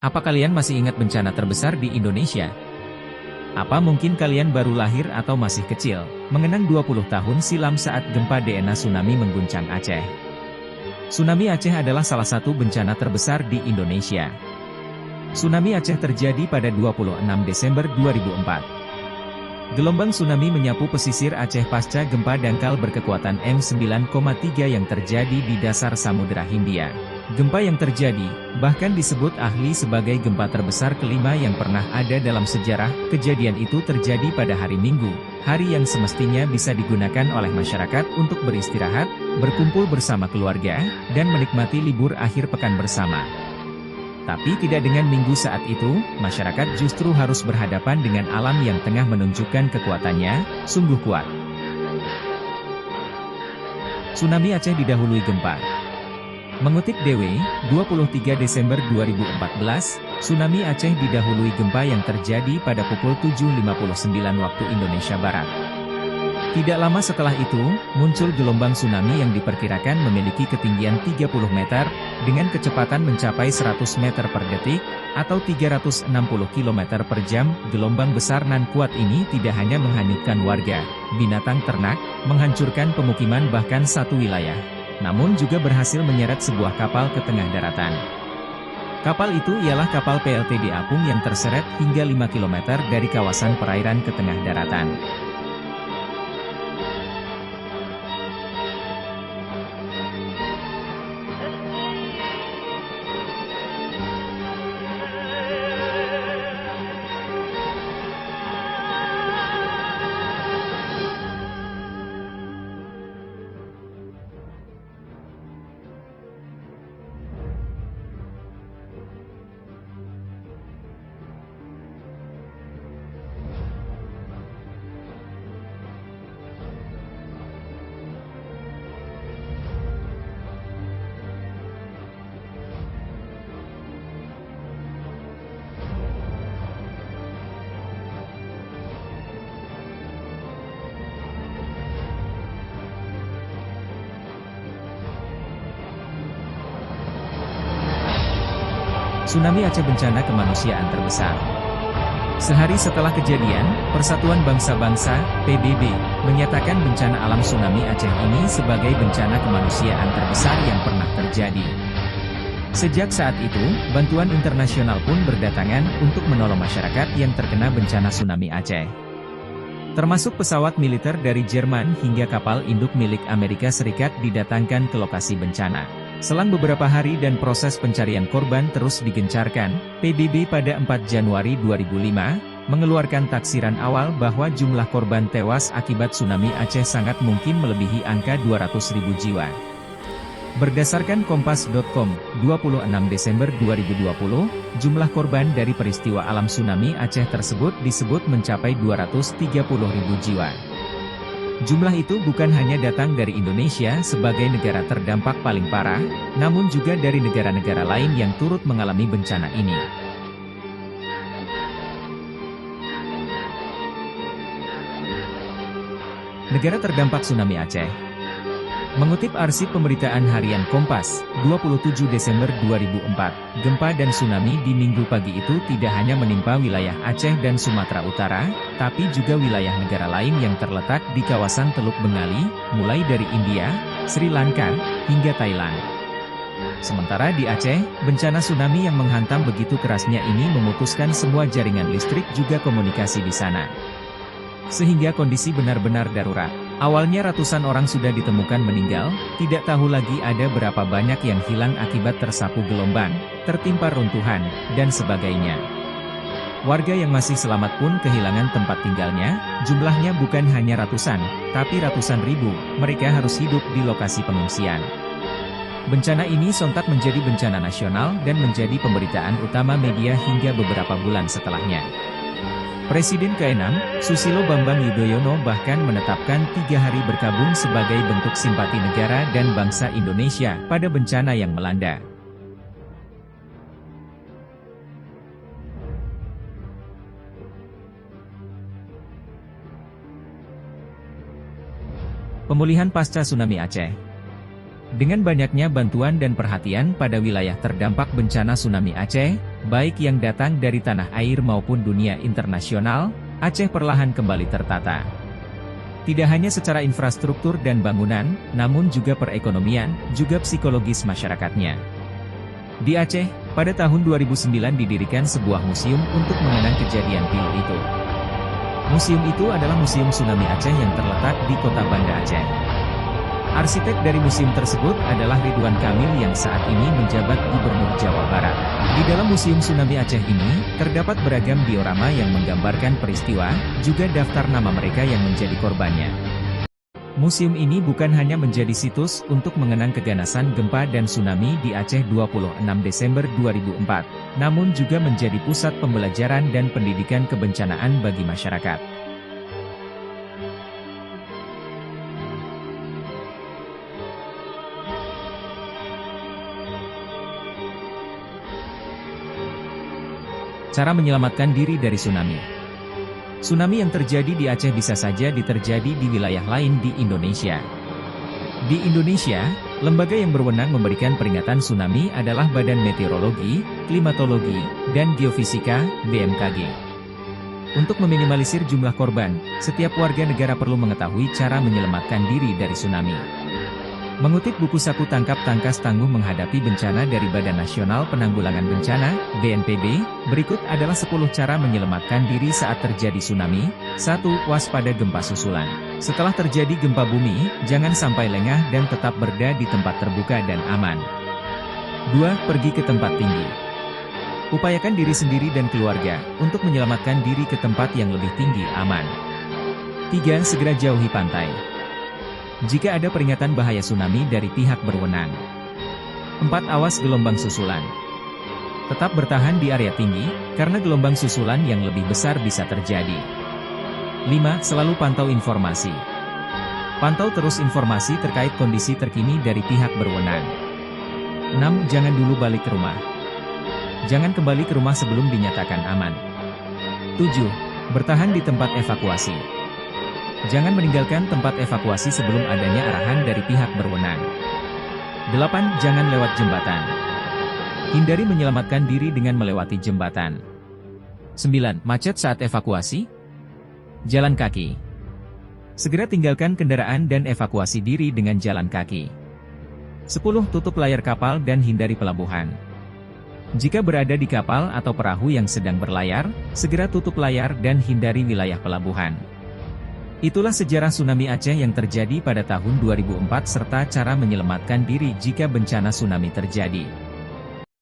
Apa kalian masih ingat bencana terbesar di Indonesia? Apa mungkin kalian baru lahir atau masih kecil, mengenang 20 tahun silam saat gempa DNA tsunami mengguncang Aceh? Tsunami Aceh adalah salah satu bencana terbesar di Indonesia. Tsunami Aceh terjadi pada 26 Desember 2004. Gelombang tsunami menyapu pesisir Aceh pasca gempa dangkal berkekuatan M9,3 yang terjadi di dasar Samudera Hindia. Gempa yang terjadi, bahkan disebut ahli sebagai gempa terbesar kelima yang pernah ada dalam sejarah. Kejadian itu terjadi pada hari Minggu, hari yang semestinya bisa digunakan oleh masyarakat untuk beristirahat, berkumpul bersama keluarga, dan menikmati libur akhir pekan bersama. Tapi tidak dengan Minggu saat itu, masyarakat justru harus berhadapan dengan alam yang tengah menunjukkan kekuatannya, sungguh kuat. Tsunami Aceh didahului gempa. Mengutip DW, 23 Desember 2014, tsunami Aceh didahului gempa yang terjadi pada pukul 7.59 waktu Indonesia Barat. Tidak lama setelah itu, muncul gelombang tsunami yang diperkirakan memiliki ketinggian 30 meter, dengan kecepatan mencapai 100 meter per detik, atau 360 km per jam. Gelombang besar nan kuat ini tidak hanya menghanyutkan warga, binatang ternak, menghancurkan pemukiman bahkan satu wilayah, namun juga berhasil menyeret sebuah kapal ke tengah daratan. Kapal itu ialah kapal PLTD Apung yang terseret hingga 5 km dari kawasan perairan ke tengah daratan. Tsunami Aceh bencana kemanusiaan terbesar. Sehari setelah kejadian, Persatuan Bangsa-Bangsa, PBB, menyatakan bencana alam tsunami Aceh ini sebagai bencana kemanusiaan terbesar yang pernah terjadi. Sejak saat itu, bantuan internasional pun berdatangan untuk menolong masyarakat yang terkena bencana tsunami Aceh. Termasuk pesawat militer dari Jerman hingga kapal induk milik Amerika Serikat didatangkan ke lokasi bencana. Selang beberapa hari dan proses pencarian korban terus digencarkan, PBB pada 4 Januari 2005, mengeluarkan taksiran awal bahwa jumlah korban tewas akibat tsunami Aceh sangat mungkin melebihi angka 200.000 jiwa. Berdasarkan Kompas.com, 26 Desember 2020, jumlah korban dari peristiwa alam tsunami Aceh tersebut disebut mencapai 230.000 jiwa. Jumlah itu bukan hanya datang dari Indonesia sebagai negara terdampak paling parah, namun juga dari negara-negara lain yang turut mengalami bencana ini. Negara terdampak tsunami Aceh. Mengutip arsip pemberitaan harian Kompas, 27 Desember 2004, gempa dan tsunami di Minggu pagi itu tidak hanya menimpa wilayah Aceh dan Sumatera Utara, tapi juga wilayah negara lain yang terletak di kawasan Teluk Bengali, mulai dari India, Sri Lanka, hingga Thailand. Sementara di Aceh, bencana tsunami yang menghantam begitu kerasnya ini memutuskan semua jaringan listrik juga komunikasi di sana. Sehingga kondisi benar-benar darurat. Awalnya ratusan orang sudah ditemukan meninggal, tidak tahu lagi ada berapa banyak yang hilang akibat tersapu gelombang, tertimpa runtuhan, dan sebagainya. Warga yang masih selamat pun kehilangan tempat tinggalnya, jumlahnya bukan hanya ratusan, tapi ratusan ribu, mereka harus hidup di lokasi pengungsian. Bencana ini sontak menjadi bencana nasional dan menjadi pemberitaan utama media hingga beberapa bulan setelahnya. Presiden ke-6, Susilo Bambang Yudhoyono bahkan menetapkan 3 hari berkabung sebagai bentuk simpati negara dan bangsa Indonesia pada bencana yang melanda. Pemulihan pasca tsunami Aceh. Dengan banyaknya bantuan dan perhatian pada wilayah terdampak bencana tsunami Aceh, baik yang datang dari tanah air maupun dunia internasional, Aceh perlahan kembali tertata. Tidak hanya secara infrastruktur dan bangunan, namun juga perekonomian, juga psikologis masyarakatnya. Di Aceh, pada tahun 2009 didirikan sebuah museum untuk mengenang kejadian pilu itu. Museum itu adalah Museum Tsunami Aceh yang terletak di Kota Banda Aceh. Arsitek dari museum tersebut adalah Ridwan Kamil yang saat ini menjabat Gubernur Jawa Barat. Di dalam Museum Tsunami Aceh ini, terdapat beragam diorama yang menggambarkan peristiwa, juga daftar nama mereka yang menjadi korbannya. Museum ini bukan hanya menjadi situs untuk mengenang keganasan gempa dan tsunami di Aceh 26 Desember 2004, namun juga menjadi pusat pembelajaran dan pendidikan kebencanaan bagi masyarakat. Cara menyelamatkan diri dari tsunami. Tsunami yang terjadi di Aceh bisa saja terjadi di wilayah lain di Indonesia. Di Indonesia, lembaga yang berwenang memberikan peringatan tsunami adalah Badan Meteorologi, Klimatologi, dan Geofisika, BMKG. Untuk meminimalisir jumlah korban, setiap warga negara perlu mengetahui cara menyelamatkan diri dari tsunami. Mengutip buku Saku Tangkap Tangkas Tangguh Menghadapi Bencana dari Badan Nasional Penanggulangan Bencana, BNPB, berikut adalah 10 cara menyelamatkan diri saat terjadi tsunami. 1. Waspada gempa susulan. Setelah terjadi gempa bumi, jangan sampai lengah dan tetap berada di tempat terbuka dan aman. 2. Pergi ke tempat tinggi. Upayakan diri sendiri dan keluarga untuk menyelamatkan diri ke tempat yang lebih tinggi aman. 3. Segera jauhi pantai jika ada peringatan bahaya tsunami dari pihak berwenang. 4. Awas gelombang susulan. Tetap bertahan di area tinggi, karena gelombang susulan yang lebih besar bisa terjadi. 5. Selalu pantau informasi. Pantau terus informasi terkait kondisi terkini dari pihak berwenang. 6. Jangan dulu balik ke rumah. Jangan kembali ke rumah sebelum dinyatakan aman. 7. Bertahan di tempat evakuasi. Jangan meninggalkan tempat evakuasi sebelum adanya arahan dari pihak berwenang. 8. Jangan lewat jembatan. Hindari menyelamatkan diri dengan melewati jembatan. 9. Macet saat evakuasi. Jalan kaki. Segera tinggalkan kendaraan dan evakuasi diri dengan jalan kaki. 10. Tutup layar kapal dan hindari pelabuhan. Jika berada di kapal atau perahu yang sedang berlayar, segera tutup layar dan hindari wilayah pelabuhan. Itulah sejarah tsunami Aceh yang terjadi pada tahun 2004 serta cara menyelamatkan diri jika bencana tsunami terjadi.